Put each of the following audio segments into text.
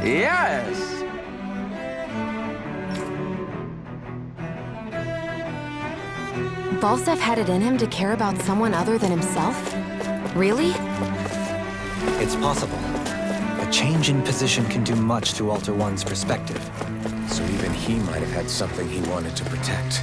Yes! Volstagg had it in him to care about someone other than himself? Really? It's possible. A change in position can do much to alter one's perspective. So even he might have had something he wanted to protect.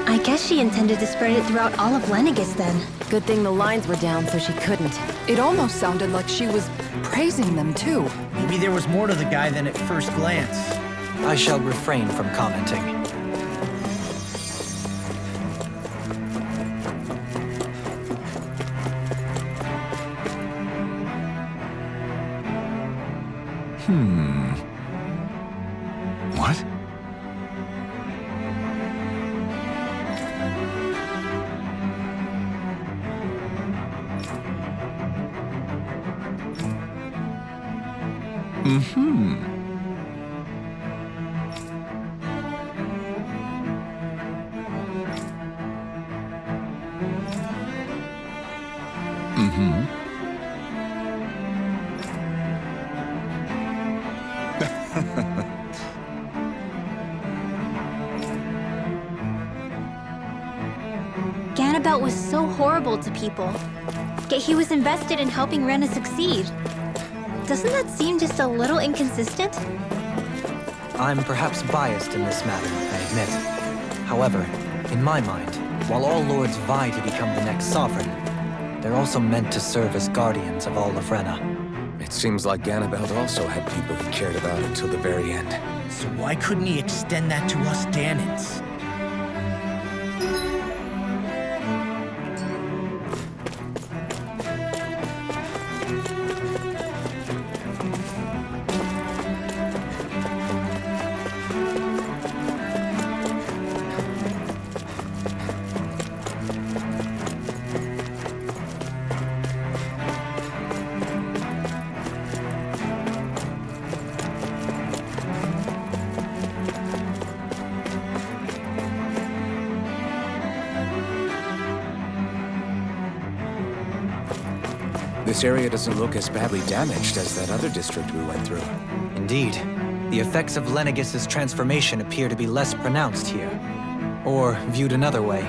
I guess she intended to spread it throughout all of Lenegis then. Good thing the lines were down so she couldn't. It almost sounded like she was praising them, too. Maybe there was more to the guy than at first glance. I shall refrain from commenting. What? Ganabelt was so horrible to people. Yet he was invested in helping Rena succeed. Doesn't that seem just a little inconsistent? I'm perhaps biased in this matter, I admit. However, in my mind, while all lords vie to become the next sovereign, they're also meant to serve as guardians of all of Rena. It seems like Ganabelt also had people he cared about until the very end. So why couldn't he extend that to us Danans? This area doesn't look as badly damaged as that other district we went through. Indeed, the effects of Lenegis' transformation appear to be less pronounced here. Or, viewed another way,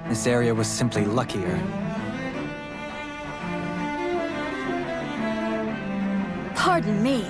this area was simply luckier. Pardon me.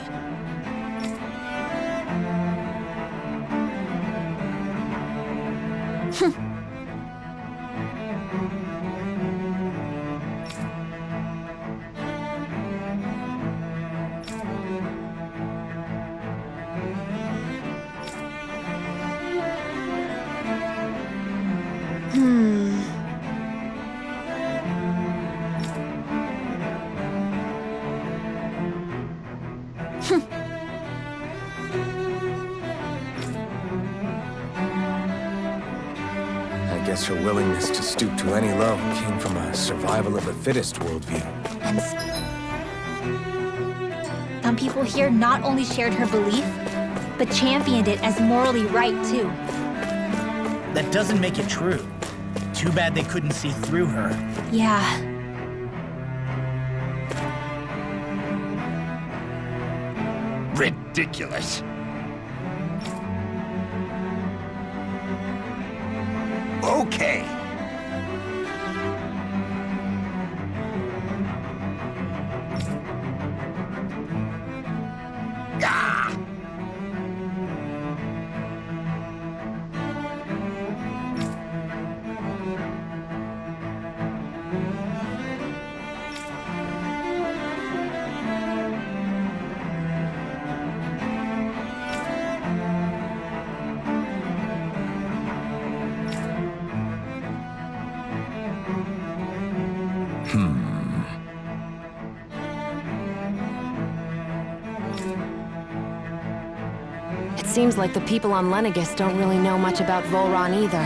I guess her willingness to stoop to any low came from a survival of the fittest worldview. And some people here not only shared her belief, but championed it as morally right, too. That doesn't make it true. Too bad they couldn't see through her. Yeah. Ridiculous. Okay. Ah! It seems like the people on Lenegis don't really know much about Volron either.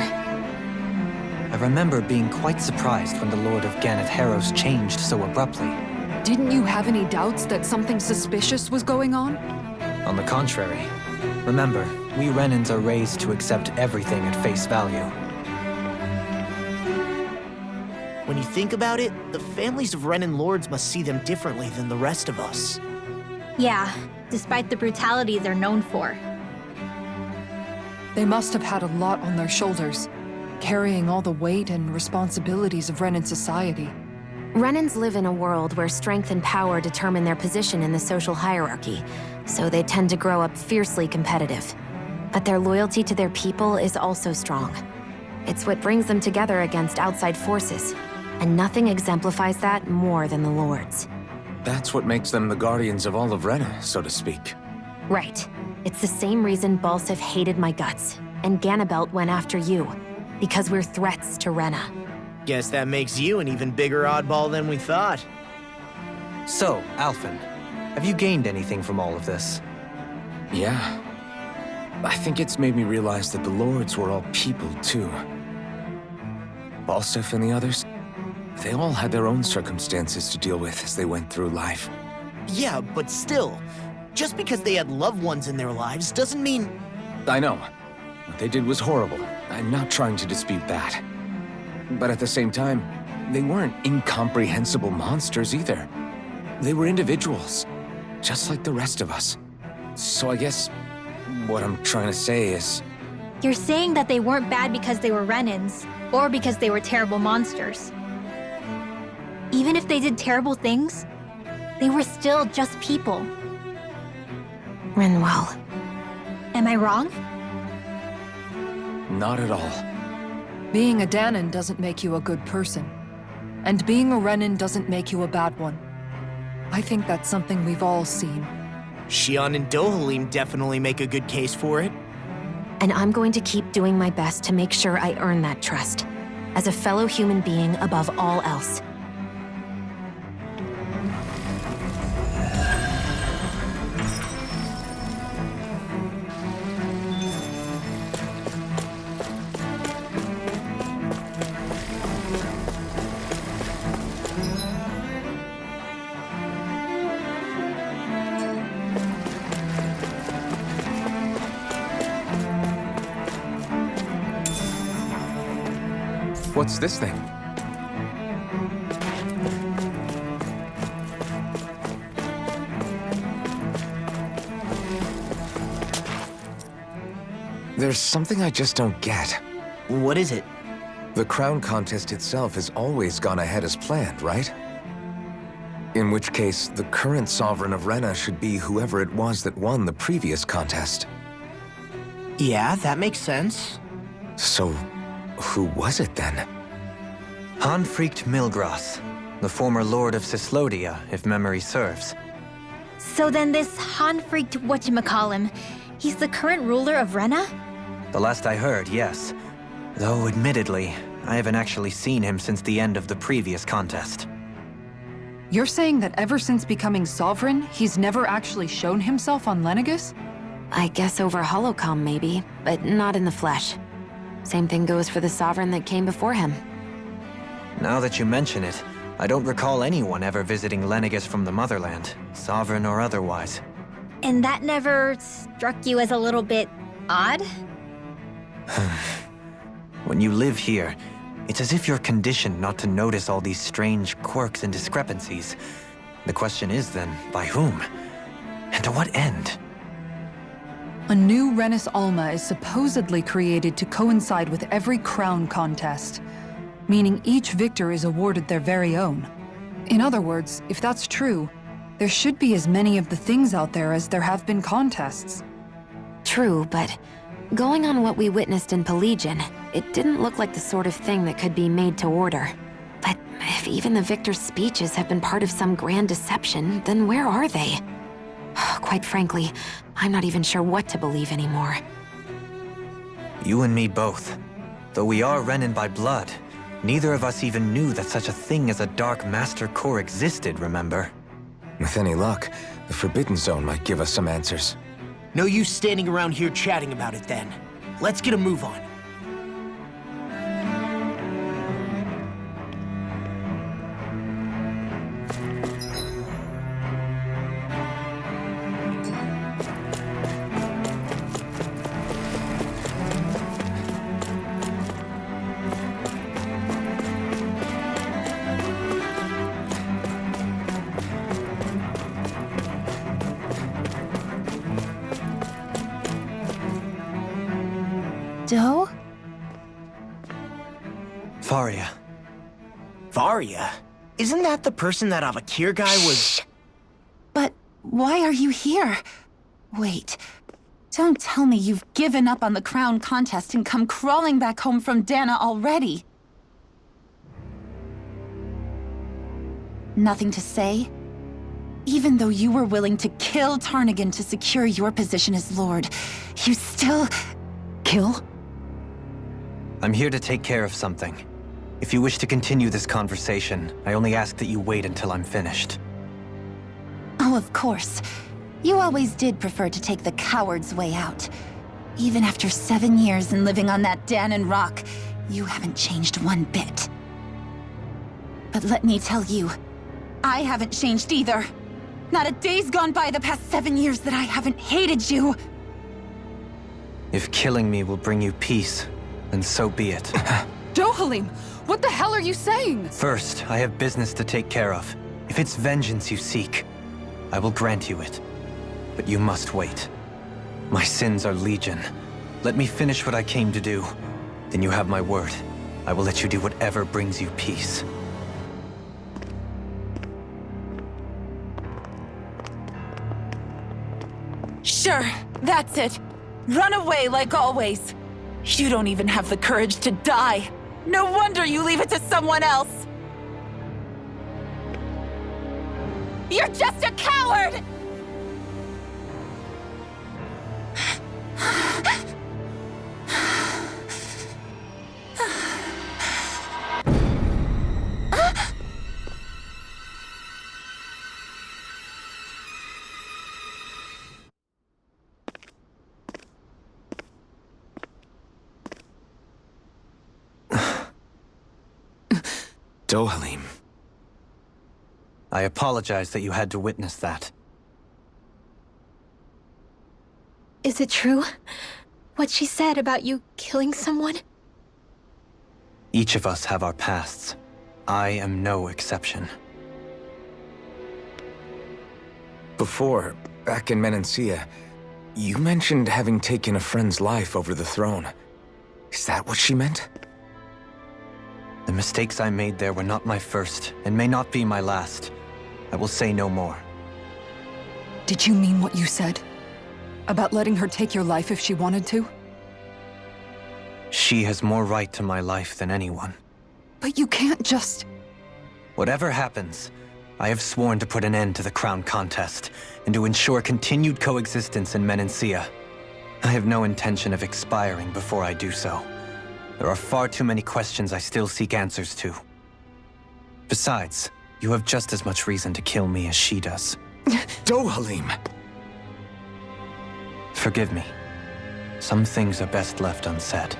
I remember being quite surprised when the Lord of Ganath Haros changed so abruptly. Didn't you have any doubts that something suspicious was going on? On the contrary, remember, we Renans are raised to accept everything at face value. When you think about it, the families of Renan lords must see them differently than the rest of us. Yeah, despite the brutality they're known for. They must have had a lot on their shoulders, carrying all the weight and responsibilities of Renan society. Renans live in a world where strength and power determine their position in the social hierarchy, so they tend to grow up fiercely competitive. But their loyalty to their people is also strong. It's what brings them together against outside forces, and nothing exemplifies that more than the Lords. That's what makes them the guardians of all of Rena, so to speak. Right. It's the same reason Balsif hated my guts, and Ganabelt went after you, because we're threats to Rena. Guess that makes you an even bigger oddball than we thought. So, Alphen, have you gained anything from all of this? Yeah. I think it's made me realize that the Lords were all people, too. Balsif and the others, they all had their own circumstances to deal with as they went through life. Yeah, but still, just because they had loved ones in their lives doesn't mean... I know. What they did was horrible. I'm not trying to dispute that. But at the same time, they weren't incomprehensible monsters either. They were individuals, just like the rest of us. So I guess what I'm trying to say is... You're saying that they weren't bad because they were Renans, or because they were terrible monsters. Even if they did terrible things, they were still just people. Rinwell. Am I wrong? Not at all. Being a Danan doesn't make you a good person. And being a Renan doesn't make you a bad one. I think that's something we've all seen. Shion and Dohalim definitely make a good case for it. And I'm going to keep doing my best to make sure I earn that trust, as a fellow human being above all else. What's this thing? There's something I just don't get. What is it? The crown contest itself has always gone ahead as planned, right? In which case, the current sovereign of Rena should be whoever it was that won the previous contest. Yeah, that makes sense. So, who was it then? Hanfrikt Milgras, the former Lord of Cyslodia, if memory serves. So then this Hanfrikt whatchamacallem, he's the current ruler of Rena? The last I heard, yes. Though, admittedly, I haven't actually seen him since the end of the previous contest. You're saying that ever since becoming sovereign, he's never actually shown himself on Lenegis? I guess over Holocom maybe, but not in the flesh. Same thing goes for the sovereign that came before him. Now that you mention it, I don't recall anyone ever visiting Lenegis from the motherland, sovereign or otherwise. And that never struck you as a little bit odd? When you live here, it's as if you're conditioned not to notice all these strange quirks and discrepancies. The question is then, by whom? And to what end? A new Renis Alma is supposedly created to coincide with every crown contest, meaning each victor is awarded their very own. In other words, if that's true, there should be as many of the things out there as there have been contests. True, but going on what we witnessed in Pelagian, it didn't look like the sort of thing that could be made to order. But if even the victor's speeches have been part of some grand deception, then where are they? Quite frankly, I'm not even sure what to believe anymore. You and me both. Though we are Renin by blood, neither of us even knew that such a thing as a Dark Master Corps existed, remember? With any luck, the Forbidden Zone might give us some answers. No use standing around here chatting about it then. Let's get a move on. Doe? Faria. Varia? Isn't that the person that Avakir guy was... But why are you here? Wait. Don't tell me you've given up on the crown contest and come crawling back home from Dana already. Nothing to say? Even though you were willing to kill Tarnigan to secure your position as Lord, you still... Kill? I'm here to take care of something. If you wish to continue this conversation, I only ask that you wait until I'm finished. Oh, of course. You always did prefer to take the coward's way out. Even after 7 years and living on that Danon rock, you haven't changed one bit. But let me tell you, I haven't changed either. Not a day's gone by the past 7 years that I haven't hated you. If killing me will bring you peace, then so be it. Dohalim, what the hell are you saying? First, I have business to take care of. If it's vengeance you seek, I will grant you it. But you must wait. My sins are legion. Let me finish what I came to do. Then you have my word. I will let you do whatever brings you peace. Sure, that's it. Run away like always. You don't even have the courage to die. No wonder you leave it to someone else. You're just a coward! Dohalim. I apologize that you had to witness that. Is it true? What she said about you killing someone? Each of us have our pasts. I am no exception. Before, back in Menancia, you mentioned having taken a friend's life over the throne. Is that what she meant? The mistakes I made there were not my first, and may not be my last. I will say no more. Did you mean what you said? About letting her take your life if she wanted to? She has more right to my life than anyone. But you can't just... Whatever happens, I have sworn to put an end to the crown contest, and to ensure continued coexistence in Menancia. I have no intention of expiring before I do so. There are far too many questions I still seek answers to. Besides, you have just as much reason to kill me as she does. Dohalim! Forgive me. Some things are best left unsaid.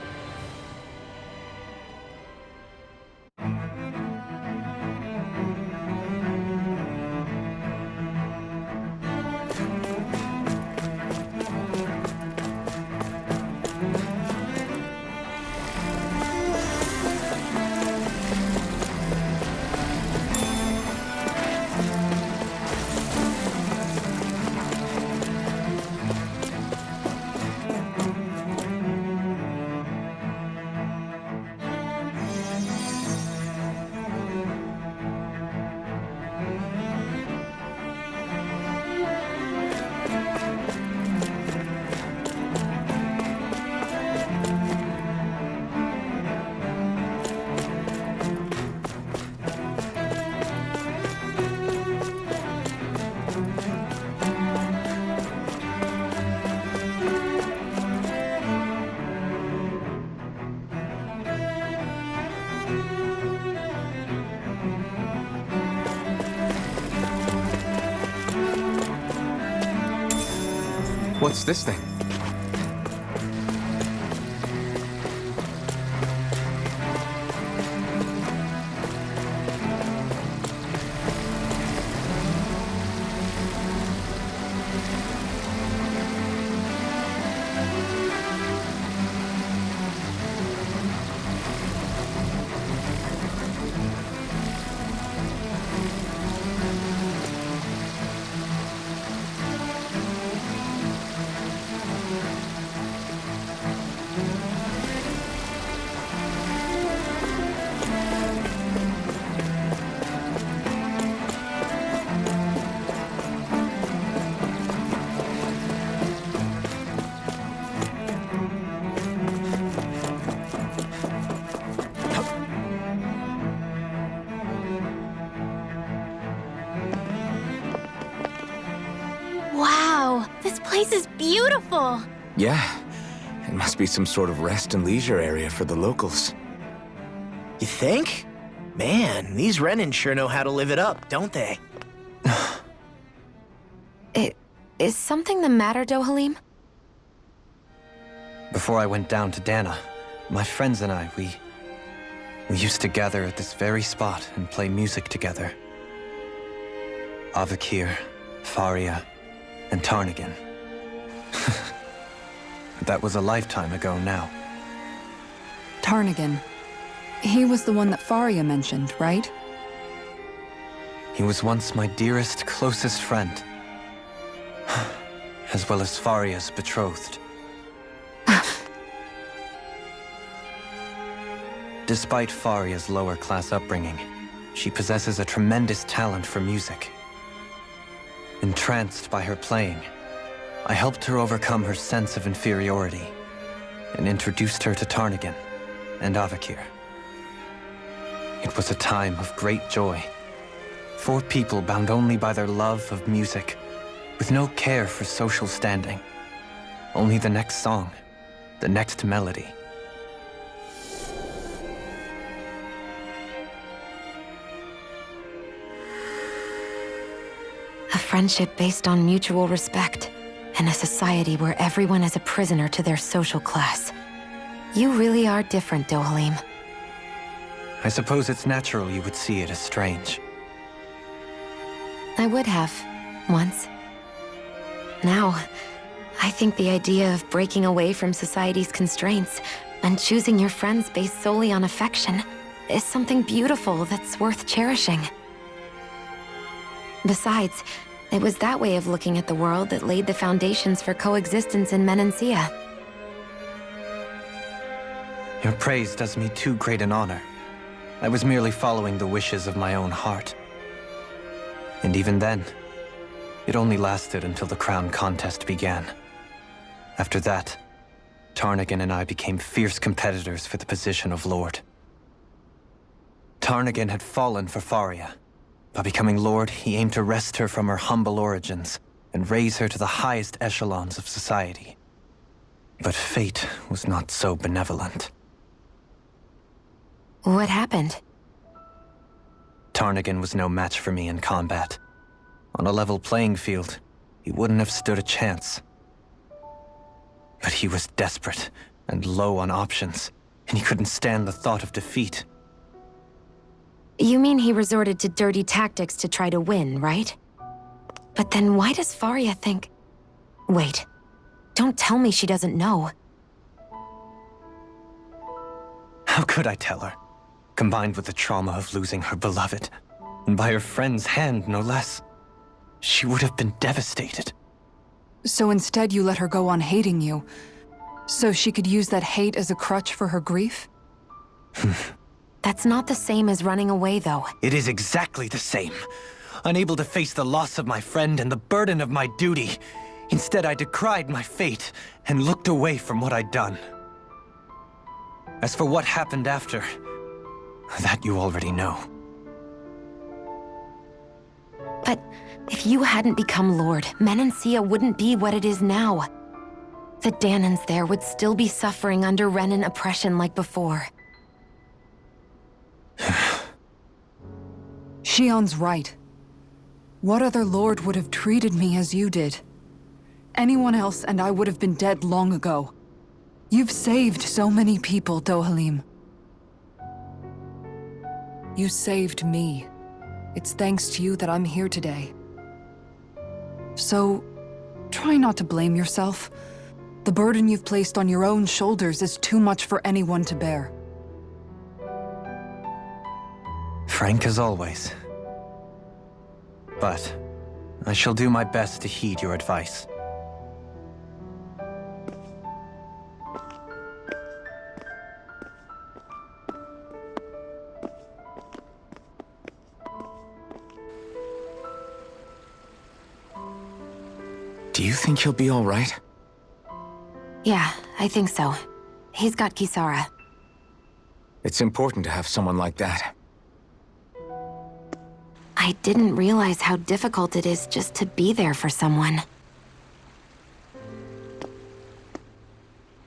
What's this thing? Wow, this place is beautiful! Yeah, it must be some sort of rest and leisure area for the locals. You think? Man, these Renan sure know how to live it up, don't they? Is something the matter, Dohalim? Before I went down to Dana, my friends and I, we used to gather at this very spot and play music together. Avakir, Faria, and Tarnagin. That was a lifetime ago now. Tarnagin. He was the one that Faria mentioned, right? He was once my dearest, closest friend. As well as Faria's betrothed. Despite Faria's lower-class upbringing, she possesses a tremendous talent for music. Entranced by her playing, I helped her overcome her sense of inferiority and introduced her to Tarnagin and Avakir. It was a time of great joy. 4 people bound only by their love of music, with no care for social standing. Only the next song, the next melody. A friendship based on mutual respect, and a society where everyone is a prisoner to their social class. You really are different, Dohalim. I suppose it's natural you would see it as strange. I would have, once. Now, I think the idea of breaking away from society's constraints and choosing your friends based solely on affection is something beautiful that's worth cherishing. Besides, it was that way of looking at the world that laid the foundations for coexistence in Menancia. Your praise does me too great an honor. I was merely following the wishes of my own heart. And even then, it only lasted until the crown contest began. After that, Tarnagin and I became fierce competitors for the position of Lord. Tarnagin had fallen for Faria. By becoming Lord, he aimed to wrest her from her humble origins and raise her to the highest echelons of society. But fate was not so benevolent. What happened? Tarnagin was no match for me in combat. On a level playing field, he wouldn't have stood a chance. But he was desperate and low on options, and he couldn't stand the thought of defeat. You mean he resorted to dirty tactics to try to win, right? But then why does Faria think... Wait, don't tell me she doesn't know. How could I tell her? Combined with the trauma of losing her beloved, and by her friend's hand, no less. She would have been devastated. So instead you let her go on hating you, so she could use that hate as a crutch for her grief? That's not the same as running away, though. It is exactly the same. Unable to face the loss of my friend and the burden of my duty, instead I decried my fate and looked away from what I'd done. As for what happened after, that you already know. But if you hadn't become Lord, Menancia wouldn't be what it is now. The Danans there would still be suffering under Renan oppression like before. Shion's right. What other lord would have treated me as you did? anyone else and I would have been dead long ago. You've saved so many people, Dohalim. You saved me. It's thanks to you that I'm here today. So, try not to blame yourself. The burden you've placed on your own shoulders is too much for anyone to bear. Frank as always. But I shall do my best to heed your advice. Do you think he'll be all right? Yeah, I think so. He's got Kisara. It's important to have someone like that. I didn't realize how difficult it is just to be there for someone.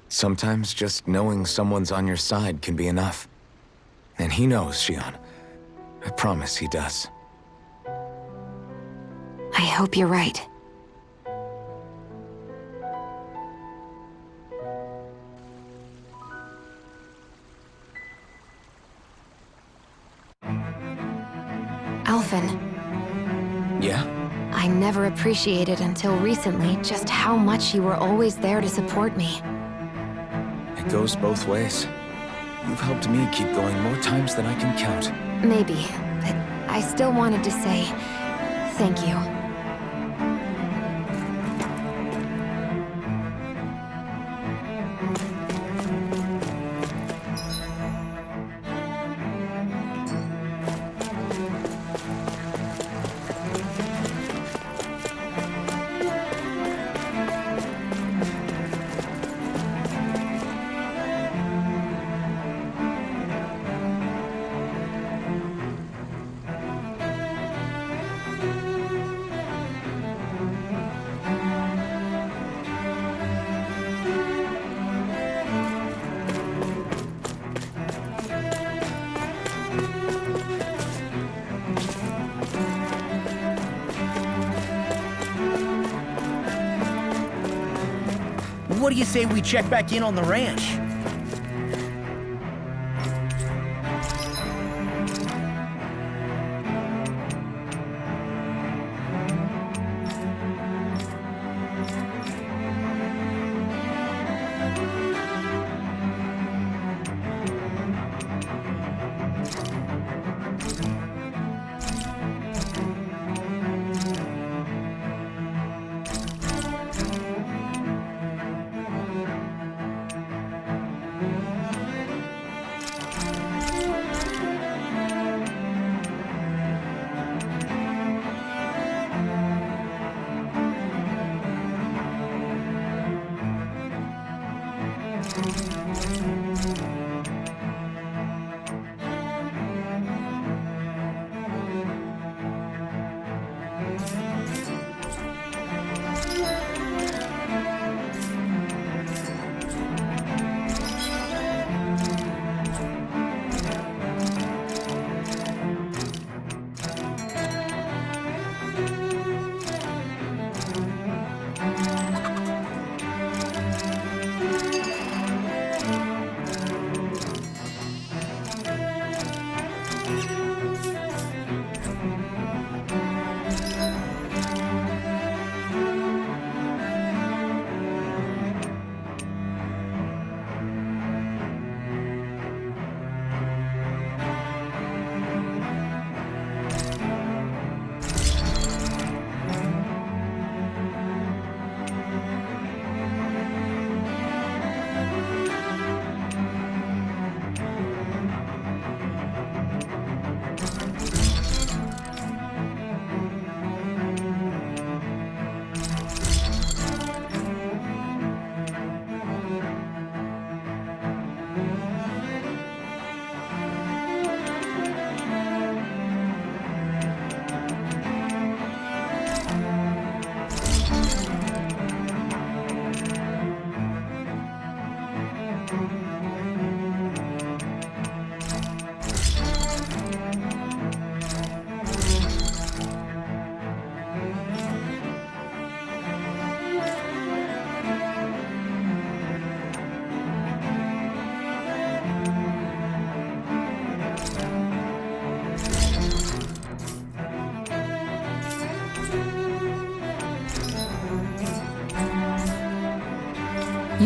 Sometimes just knowing someone's on your side can be enough. And he knows, Shion. I promise he does. I hope you're right. Alphen, Yeah? I never appreciated until recently just how much you were always there to support me. It goes both ways. You've helped me keep going more times than I can count. Maybe, but I still wanted to say thank you. What do you say we check back in on the ranch?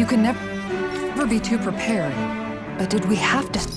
You can never be too prepared. But did we have to...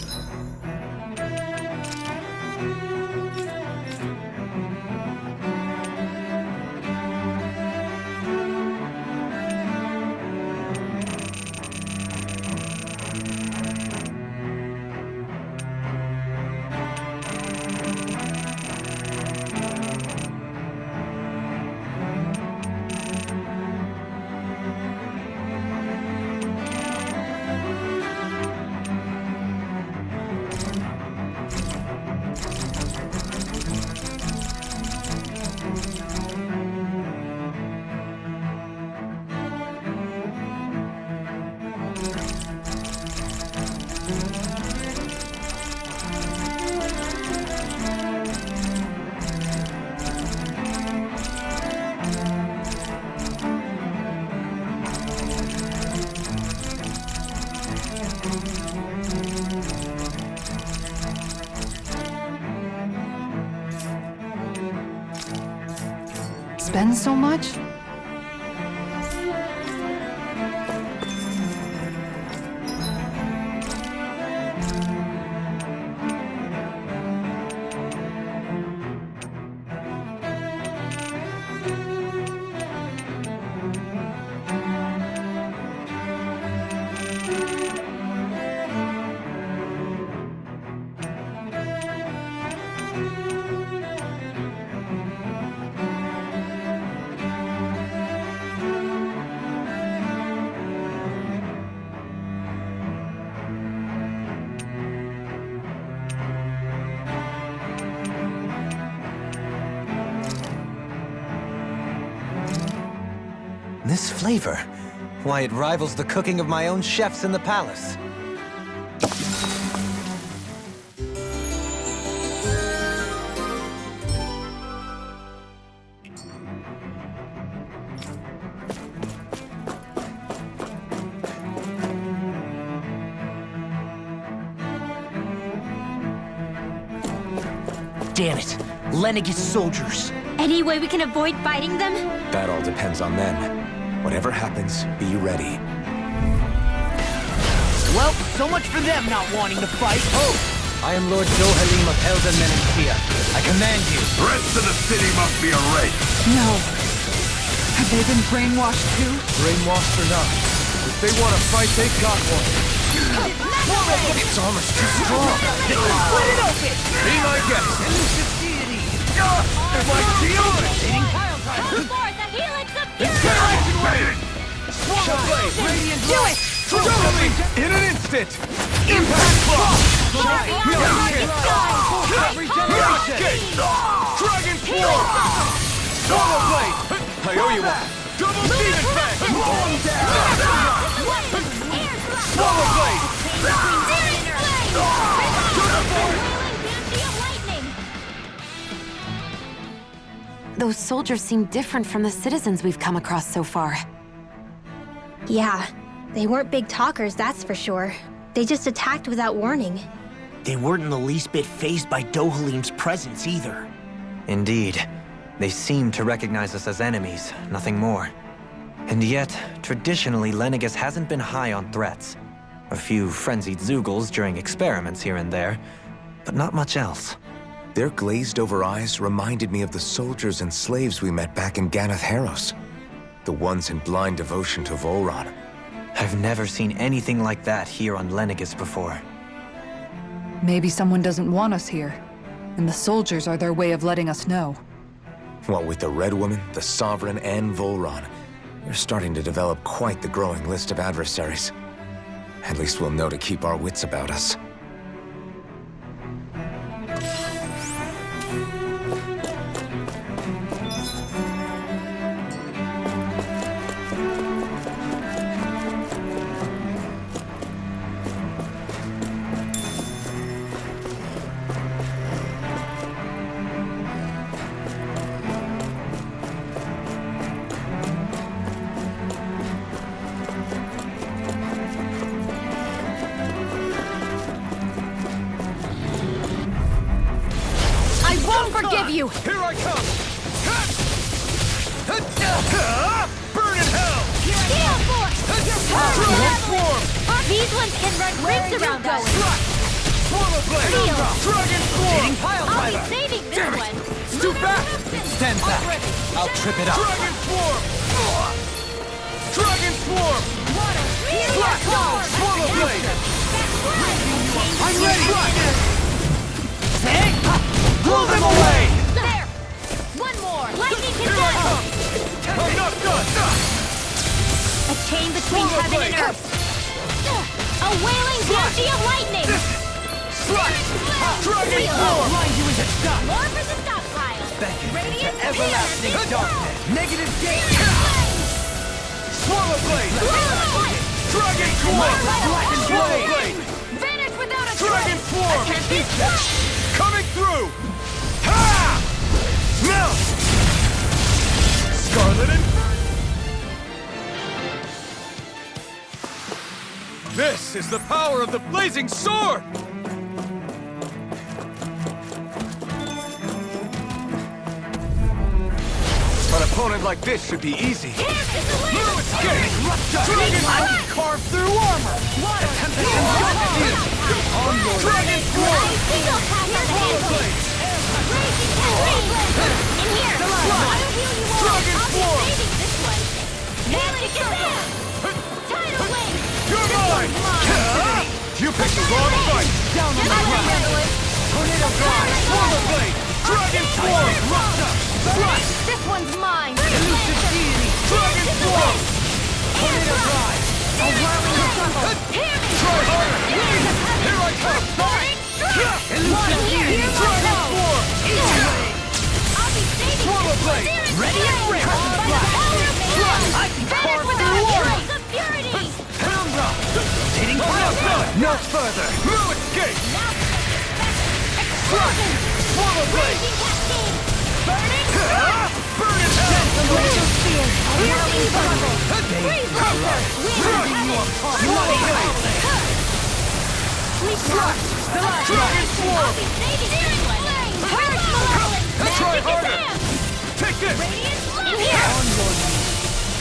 spend so much? This flavor, why, it rivals the cooking of my own chefs in the palace. Damn it! Lenegis soldiers! Any way we can avoid fighting them? That all depends on them. Whatever happens, be ready. Well, so much for them not wanting to fight. Oh! I am Lord Dohalim of Elden Menancia. I command you. The rest of the city must be erased. No. Have they been brainwashed too? Brainwashed or not, if they want to fight, they got one. Its armor's too strong. Split it open! Be my guest. My shield! Forth, a helix of Radiant Blade! Dohalim! In an instant! Impact Claw! Dragon Form! Swallow Blade! I owe you one! Double Demon Fang! Swallow Blade! Those soldiers seem different from the citizens we've come across so far. Yeah, they weren't big talkers, that's for sure. They just attacked without warning. They weren't in the least bit fazed by Dohalim's presence either. Indeed. They seem to recognize us as enemies, nothing more. And yet, traditionally, Lenegis hasn't been high on threats. A few frenzied Zeugles during experiments here and there, but not much else. Their glazed-over eyes reminded me of the soldiers and slaves we met back in Ganath Haros. The ones in blind devotion to Volron. I've never seen anything like that here on Lenegis before. Maybe someone doesn't want us here, and the soldiers are their way of letting us know. What with the Red Woman, the Sovereign, and Volron, we're starting to develop quite the growing list of adversaries. At least we'll know to keep our wits about us. Forgive you! Here I come! Burn in hell! Gale Force! These ones can run rings around us. Swallow Blade! Seal. Dragon Swarm! Pile I'll driver! be saving this Damn it. one. It's too fast! Stand back. I'll trip it up. Dragon Swarm! Dragon Swarm! Slash! Swallow Blade! I'm ready! Blow them away! There! One more! Lightning Here I can come! I'm not done! A chain between Swallow heaven blade. and earth. A wailing beauty of lightning! Slash! Dragon Seal. Swarm! More for the stockpile! Radiant Everlasting Pierce. darkness. Negative gate. Swallow Blade! Dragon Swarm! Swallow Blade! Vanish without a Dragon trace! Swarm! Can't be stopped! Coming through! Ha! Now! Scarlet and... This is the power of the blazing sword! An opponent like this should be easy. Dragon carved through armor! Dragon Swarm! Swallow Blade! Dragon Swarm! You're mine! You picked the wrong fight! Down on the ground. Tornado Guard! Swallow Blade! Dragon Swarm! Slash! This one's mine! Elusive deity. Dragon Swarm! Tornado drive. Try harder! Here I come! Elusive deity. Dragon Swarm! I'll be saving Swallow Blade! Ready and ready. by the power of the I can carve without through a armor. trace of purity! Poundra. Hitting pile. No further. No escape! Swallow Blade! Burning! Burn in hell! Glacial spear! Here's evil! Freeze laser! Sleep rock! Dragon Swarm! I'll be saving this one! Purge malevolence! Try Magic harder! exam! Take this! In here!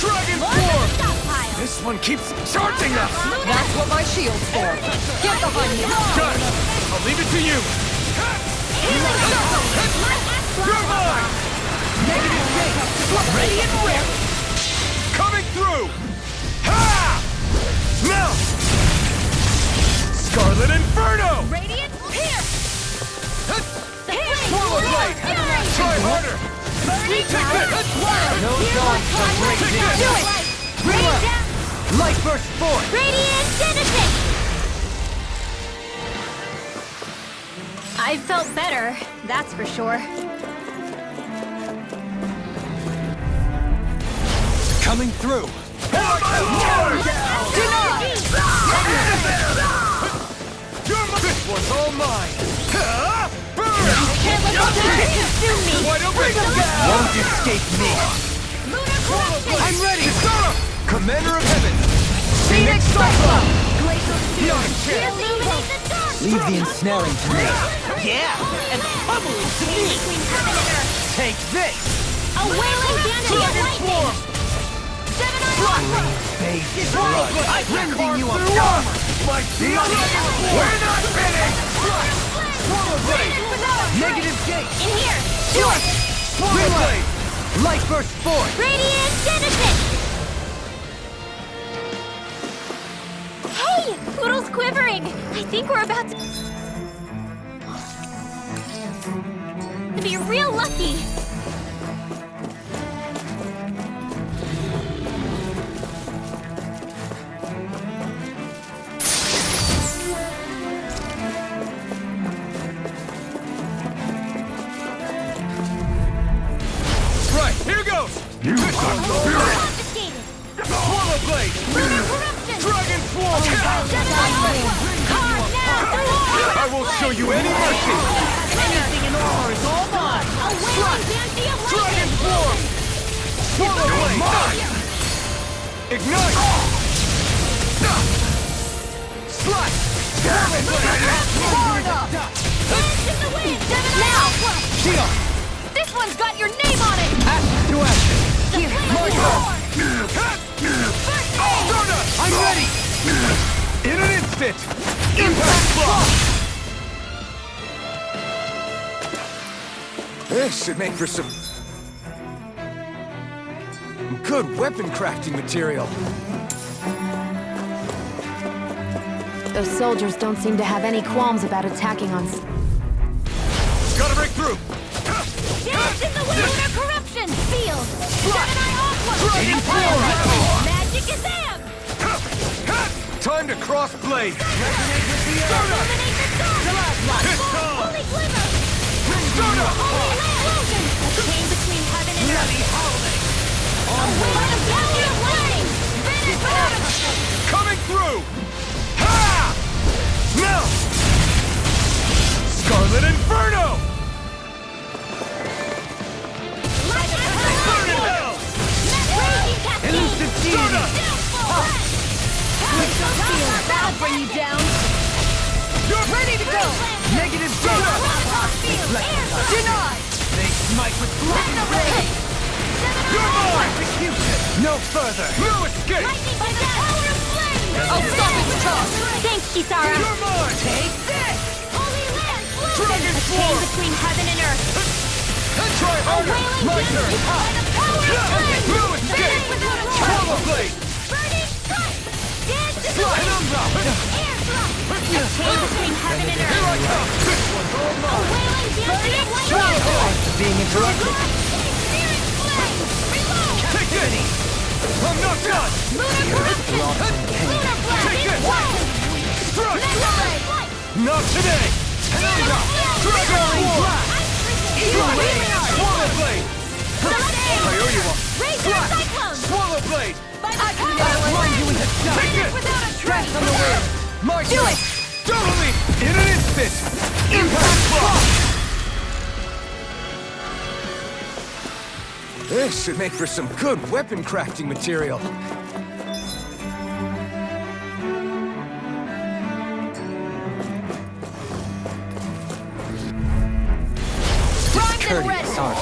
Dragon More for the Swarm! stockpile! This one keeps charging us! That's what my shield's for. Get behind me. Done! I'll leave it to you! Healing circle! You're mine! Negative gate. Ready and ready. Coming through! Ha! Now! Scarlet Inferno! Radiant Pierce! Swallow Blade! Try harder! Take this! No dog shall break Take this. this! Rain down! Light burst forth. Radiant Genesis! I felt better, that's for sure. Coming through. This one's all mine! Burn! Can't let the dark consume me! Wide open! Won't escape me. Lunar corruption! I'm ready. Kisara! Commander of heaven. Phoenix Cyclone. Glacial spear! Beyond chance. Illuminate the dark! Leave the ensnaring to me. Yeah, and bubbling to me. Between heaven and earth! Take this. A wailing banshee of lightning! Seven on one! Base blood. Rending you Through up. armor! My shield! We're not finished! Swallow Blade! Negative gate. In here! Swallow Blade! Light burst forth. Radiant Genesis! Hey! Poodle's quivering! I think we're about to be real lucky! Right, here goes! You got spirit! Confiscated! Swallow Blade! Lunar corruption! Dragon Swarm! Seven on one! Carve now! I won't show you any mercy! Anything in armor is all mine. A wailing banshee of Dragon lightning! Swarm! Swallow Blade! Ignite! Slash! Swallow Blade! Dance in the wind! Now! Shield. This one's got your name on it! Ashes to ashes. The flame of war! First aid! Stardust! I'm ready! In an instant! Impact block! This should make for some good weapon crafting material. Those soldiers don't seem to have any qualms about attacking on... Gotta break through! Dance in the wind of corruption! Feel! Gemini Aqua! Dragon Floor! Magic is them! Time to cross blade! Illuminate the storm! Holy glimmer! Holy land! A chain between heaven and earth! By the power of lightning! Vanish forever! Coming through! Ha! Now! Scarlet Inferno! Burn in hell! Elusive Stardust! That'll bring you down! You're ready to go! Negative Stardust! Denied! They smite with Lightning! You're mine! No further! No escape! Lightning by the power of flame! I'll stop its charge! Thanks, Kisara! You're mine! Take this! Holy land! Dragon A Floor! chain between heaven and earth! Try harder! My turn! By the power of flame! No escape! Swallow blade! Burning strike! Dance in the Slide wind! Umbra! Air thrust! A chain between heaven and Here I earth! come! This one's all A mine! wailing dancing of Swallow lightning! blade! Being interrupted. Searing flame! Reload! Take this! I'm not done! Lunar corruption! Lunar blast! Take this! Strike! Mega ray! Not today! Umbra! Dragon Blast! Swallow blade! I owe you one! Razor cyclone! Swallow blade! By the power of Mine you flame! in the Take this! Without a trace! On the way! My Do it! Totally! In an instant! Impact block! This should make for some good weapon crafting material. Courteous, Sarge.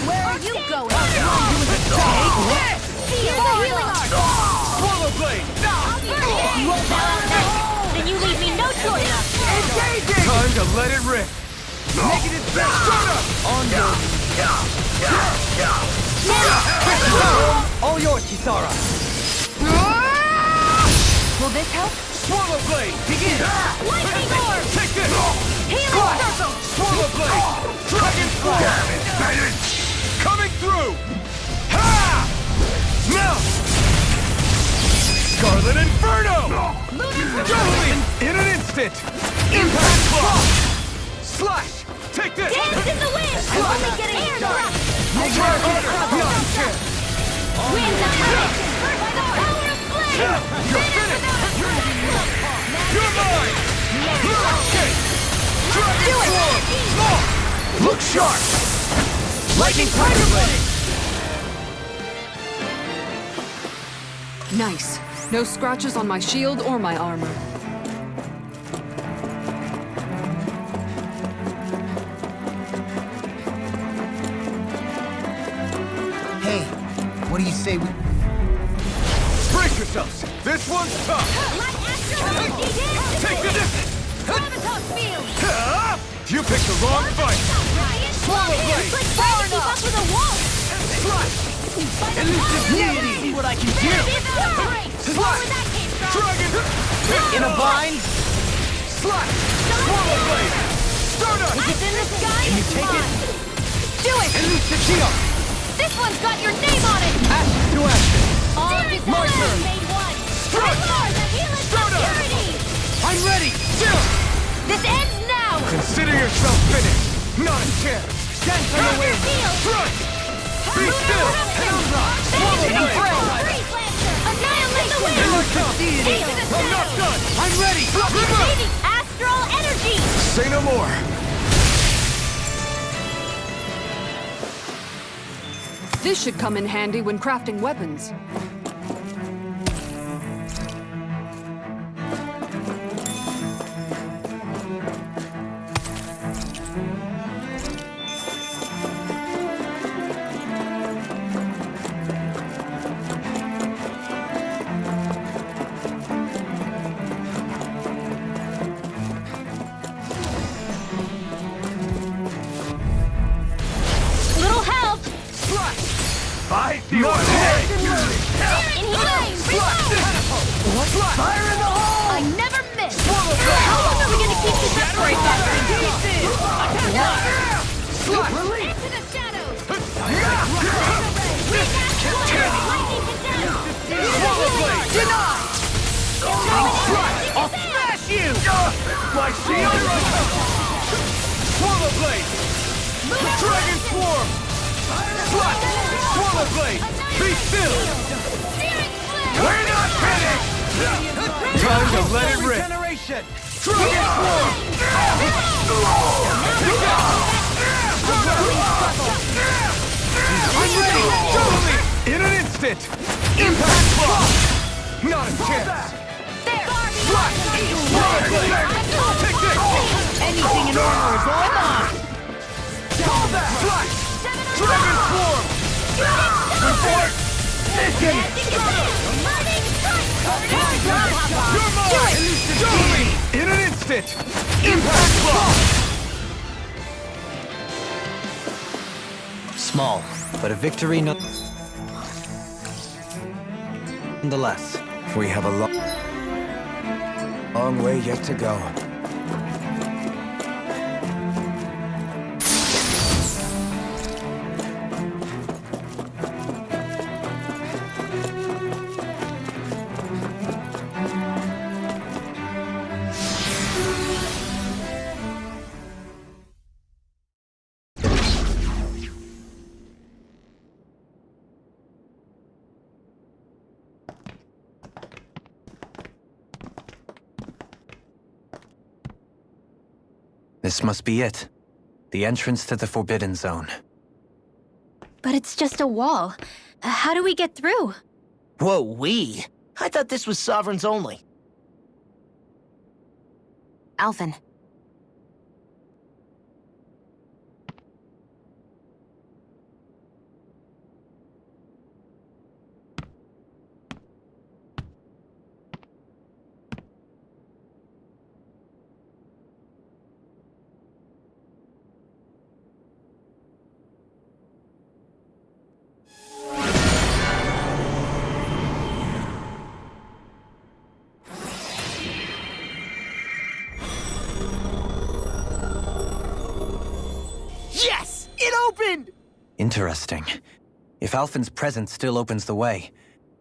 Where are you going? Take this! Here's the healing art! Swallow blade! Then you leave me no choice! Time to let it rip! Negative Stardust! On your... All yours, Kisara. Will this help? Swallow blade! Begin! Lightning orb! Take this! Healing circle! Swallow blade! Dragon Floor! Coming through! Ha! Now! Scarlet Inferno! Totally! In an instant! Impact block! Slash! Take this! Dance in the wind! I'm only getting air thrust! Try harder! Not a chance! Winds of havoc! By the power of flame! You're finished! You're mine! Okay! Dragon Floor! Look sharp! Lightning Tiger Blade! Nice. No scratches on my shield or my armor. Hey, what do you say we... Brace yourselves! This one's tough! Take the distance! You picked the wrong fight! Swallow blade! Far enough! Keep up with a wall! Slash! Elusive deity! See what I can do! Slash! Dragon! In a bind? Slash! Swallow blade! Stardust! It's in the sky! Can you take it? Do it! Elusive Geon! This one's got your name on it! Action to action! All My desires turn. made one! Strike! Lord, the healing Stardust! security! I'm ready! This ends now! Consider yourself finished! Not a chance! Dance on the wind! Seal! Strike! Be still! Swallow blade! Annihilate the wind! Elusive Take to the I'm not shadows! done! I'm ready! Saving astral energy! Say no more! This should come in handy when crafting weapons. you ahead! In flames! Reload! Fire in the hole! I never miss! How long are we gonna keep this up for? Into the shadows! Big ass lightning condemned! Denied! I'll smash you! My shield! Swallow Blade! Dragon Swarm! Swallow Blade! Be still! Spirit flare! We're not finished! Time to let it rip! Dragon Swarm! I'm ready! Totally! In an instant! Impact Block! Not a chance! Swallow Blade! Take this! Anything in armor is all mine! Call that! Flash! Dragon Swarm! Report! Mission! You're mine! Totally! In an instant! Impact Block! Small, but a victory nonetheless. We have a long way yet to go. This must be it. The entrance to the Forbidden Zone. But it's just a wall. How do we get through? Whoa, we? I thought this was Sovereigns only. Alphen. Yes! It opened! Interesting. If Alphen's presence still opens the way,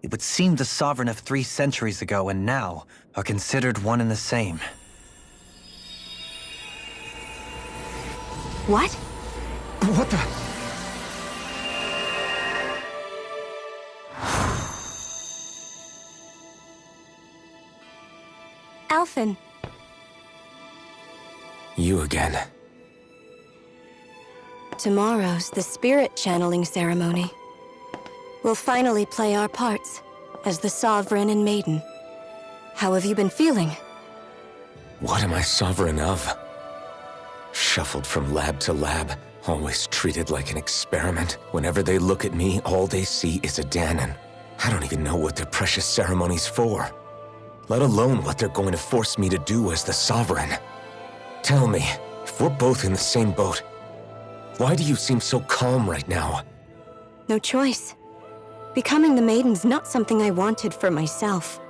it would seem the Sovereign of 3 centuries ago and now are considered one and the same. What? What the? Alphen. You again. Tomorrow's the spirit channeling ceremony. We'll finally play our parts as the Sovereign and Maiden. How have you been feeling? What am I sovereign of? Shuffled from lab to lab, always treated like an experiment. Whenever they look at me, all they see is a Dahnan. I don't even know what their precious ceremony's for, let alone what they're going to force me to do as the Sovereign. Tell me, if we're both in the same boat, why do you seem so calm right now? No choice. Becoming the Maiden's not something I wanted for myself.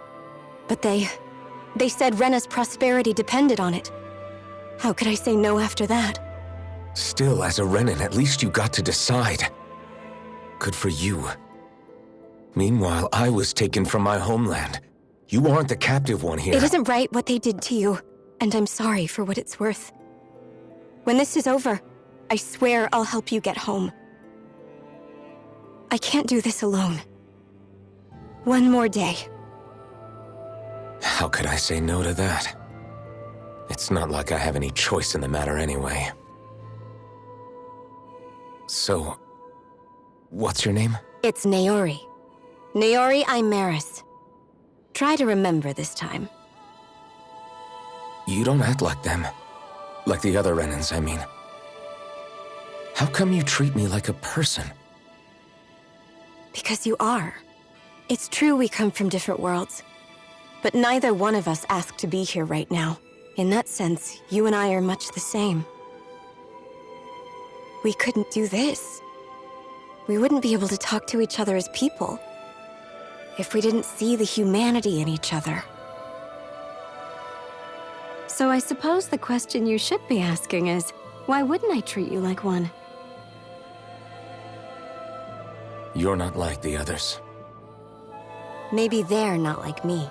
But they said Rena's prosperity depended on it. How could I say no after that? Still, as a Renan, at least you got to decide. Good for you. Meanwhile, I was taken from my homeland. You aren't the captive one here. It isn't right what they did to you, and I'm sorry for what it's worth. When this is over, I swear I'll help you get home. I can't do this alone. One more day. How could I say no to that? It's not like I have any choice in the matter anyway. So, what's your name? It's Naori. Naori Imaris. Try to remember this time. You don't act like them. Like the other Renans, I mean. How come you treat me like a person? Because you are. It's true we come from different worlds. But neither one of us asked to be here right now. In that sense, you and I are much the same. We couldn't do this. we wouldn't be able to talk to each other as people if we didn't see the humanity in each other. So I suppose the question you should be asking is, why wouldn't I treat you like one? You're not like the others. Maybe they're not like me.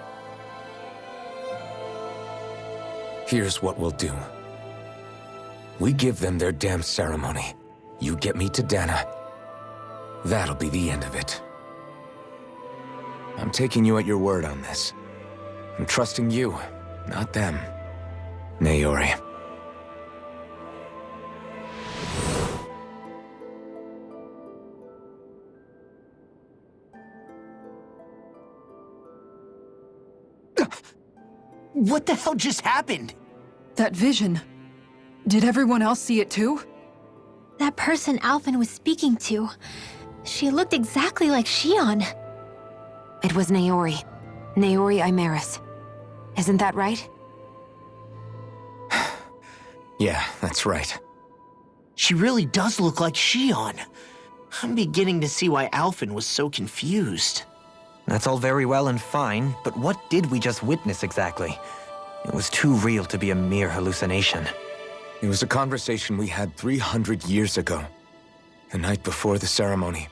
Here's what we'll do. We give them their damn ceremony. You get me to Dana. That'll be the end of it. I'm taking you at your word on this. I'm trusting you, not them. Naori. What the hell just happened? That vision. Did everyone else see it too? That person Alphen was speaking to, she looked exactly like Shion. It was Naori. Naori Imaris. Isn't that right? Yeah, that's right. She really does look like Shion. I'm beginning to see why Alphen was so confused. That's all very well and fine, but what did we just witness exactly? It was too real to be a mere hallucination. It was a conversation we had 300 years ago. The night before the ceremony.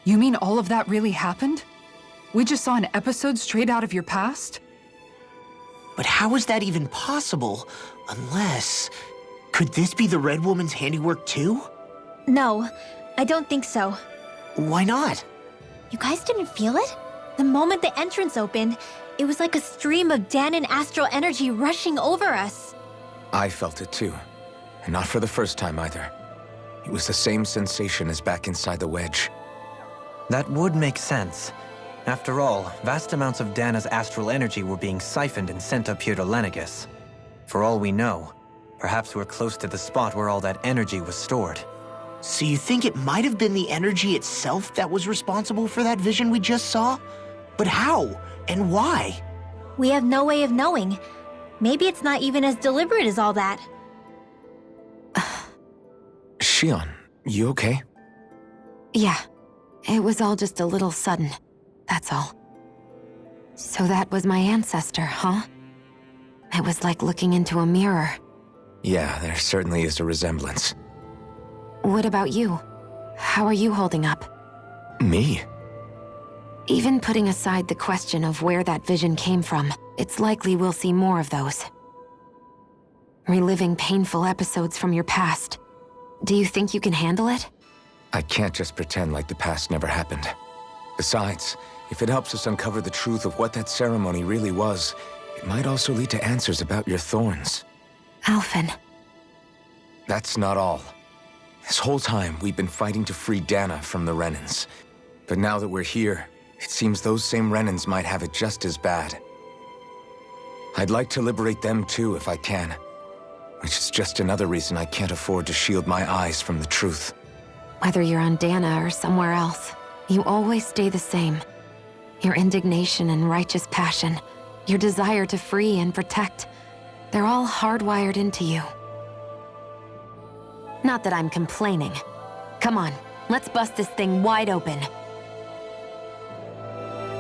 You mean all of that really happened? We just saw an episode straight out of your past? But how is that even possible? Unless... Could this be the Red Woman's handiwork too? No, I don't think so. Why not? You guys didn't feel it? The moment the entrance opened, it was like a stream of Danan astral energy rushing over us. I felt it too. And not for the first time either. It was the same sensation as back inside the wedge. That would make sense. After all, vast amounts of Dana's astral energy were being siphoned and sent up here to Lenegus. For all we know, perhaps we're close to the spot where all that energy was stored. So you think it might have been the energy itself that was responsible for that vision we just saw? But how? And why? We have no way of knowing. Maybe it's not even as deliberate as all that. Shion, you okay? Yeah. It was all just a little sudden. That's all. So that was my ancestor, huh? It was like looking into a mirror. Yeah, there certainly is a resemblance. What about you? How are you holding up? Me? Even putting aside the question of where that vision came from, it's likely we'll see more of those. Reliving painful episodes from your past. Do you think you can handle it? I can't just pretend like the past never happened. Besides, if it helps us uncover the truth of what that ceremony really was, it might also lead to answers about your thorns. Alphen. That's not all. This whole time, we've been fighting to free Dana from the Renans. But now that we're here, it seems those same Renans might have it just as bad. I'd like to liberate them too if I can. Which is just another reason I can't afford to shield my eyes from the truth. Whether you're on Dana or somewhere else, you always stay the same. Your indignation and righteous passion, your desire to free and protect, they're all hardwired into you. Not that I'm complaining. Come on, let's bust this thing wide open.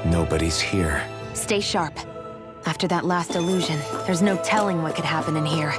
Nobody's here. Stay sharp. After that last illusion, there's no telling what could happen in here.